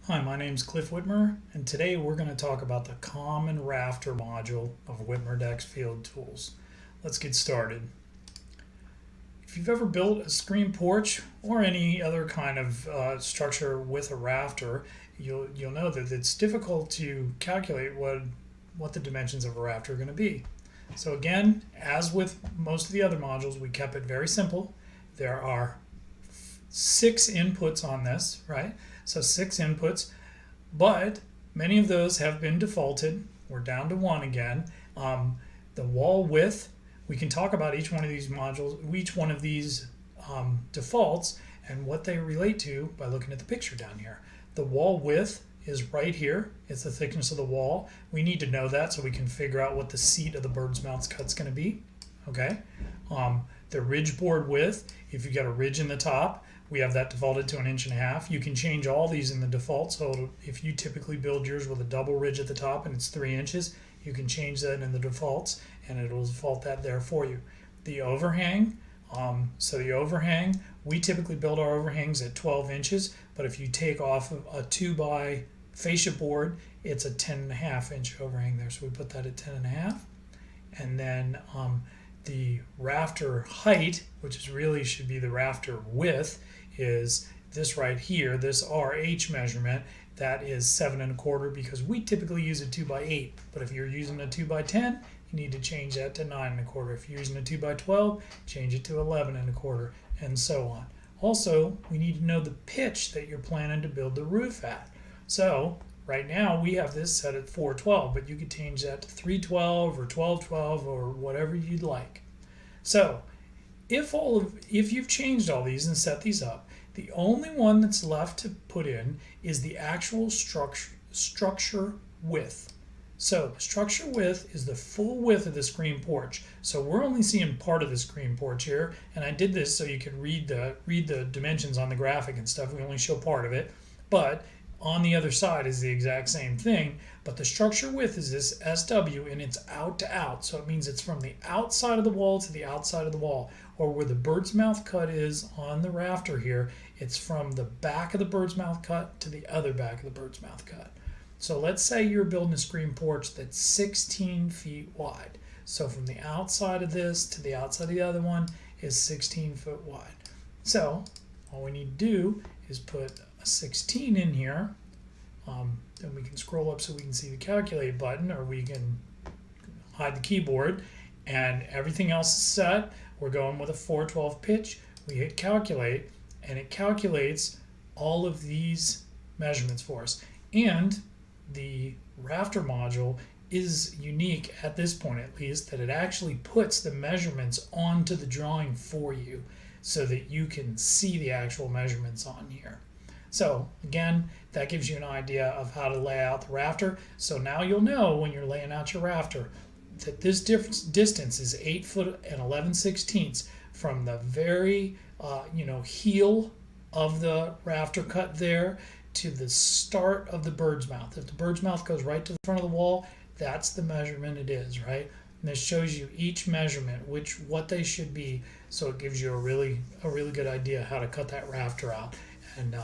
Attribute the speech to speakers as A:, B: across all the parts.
A: Hi, my name's Cliff Whitmer, and today we're going to talk about the common rafter module of Whitmer Dex Field Tools. Let's get started. If you've ever built a screen porch or any other kind of structure with a rafter, you'll know that it's difficult to calculate what the dimensions of a rafter are going to be. So again, as with most of the other modules, we kept it very simple. There are 6 inputs on this, right? So 6 inputs, but many of those have been defaulted. We're down to 1 again. The wall width, we can talk about each one of these modules, each one of these defaults and what they relate to by looking at the picture down here. The wall width is right here. It's the thickness of the wall. We need to know that so we can figure out what the seat of the bird's mouth cut's going to be. Okay. The ridge board width, if you got a ridge in the top, we have that defaulted to 1.5 inches. You can change all these in the default. So if you typically build yours with a double ridge at the top and it's 3 inches, you can change that in the defaults and it'll default that there for you. The overhang, so the overhang, we typically build our overhangs at 12 inches, but if you take off a 2x fascia board, it's a 10.5 inch overhang there. So we put that at 10.5. And then the rafter height, which is really should be the rafter width, is this right here, this RH measurement. That is 7.25 because we typically use a 2x8. But if you're using a 2x10, you need to change that to 9.25. If you're using a 2x12, change it to 11.25, and so on. Also, we need to know the pitch that you're planning to build the roof at. So right now we have this set at 412, but you could change that to 312 or 1212 or whatever you'd like. So if you've changed all these and set these up, the only one that's left to put in is the actual structure width. So the structure width is the full width of the screen porch. So we're only seeing part of the screen porch here, and I did this so you could read the dimensions on the graphic and stuff. We only show part of it, but on the other side is the exact same thing, but the structure width is this SW and it's out to out. So it means it's from the outside of the wall to the outside of the wall, or where the bird's mouth cut is on the rafter here, it's from the back of the bird's mouth cut to the other back of the bird's mouth cut. So let's say you're building a screen porch that's 16 feet wide. So from the outside of this to the outside of the other one is 16 foot wide. So all we need to do is put a 16 in here. Then we can scroll up so we can see the calculate button, or we can hide the keyboard, and everything else is set. We're going with a 412 pitch. We hit calculate and it calculates all of these measurements for us. And the rafter module is unique at this point, at least, that it actually puts the measurements onto the drawing for you so that you can see the actual measurements on here. So again, that gives you an idea of how to lay out the rafter. So now you'll know when you're laying out your rafter that this distance is 8 foot and 11/16 from the very heel of the rafter cut there to the start of the bird's mouth. If the bird's mouth goes right to the front of the wall, that's the measurement it is, right? And this shows you each measurement, what they should be, so it gives you a really good idea how to cut that rafter out, and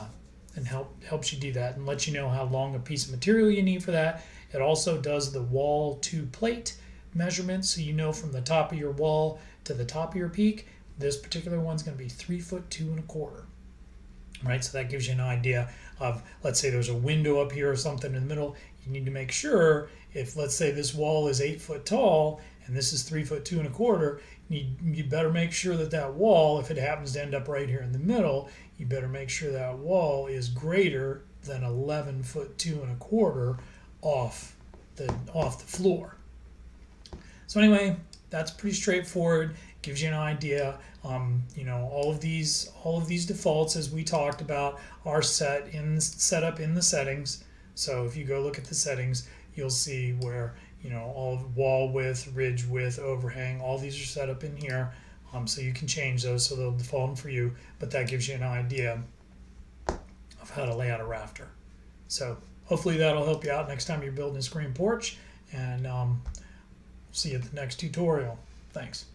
A: helps you do that and lets you know how long a piece of material you need for that. It also does the wall to plate measurement, so you know from the top of your wall to the top of your peak, this particular one's going to be 3 foot 2.25. Right, so that gives you an idea of, let's say there's a window up here or something in the middle. You need to make sure, if let's say this wall is 8 foot tall and this is 3 foot 2.25, you better make sure that wall, if it happens to end up right here in the middle, you better make sure that wall is greater than 11 foot 2.25 off the floor. So anyway, that's pretty straightforward. Gives you an idea. All of these defaults, as we talked about, are set up in the settings. So if you go look at the settings, you'll see where all of wall width, ridge width, overhang, all these are set up in here. So you can change those so they'll default for you. But that gives you an idea of how to lay out a rafter. So hopefully that'll help you out next time you're building a screen porch. And see you at the next tutorial. Thanks.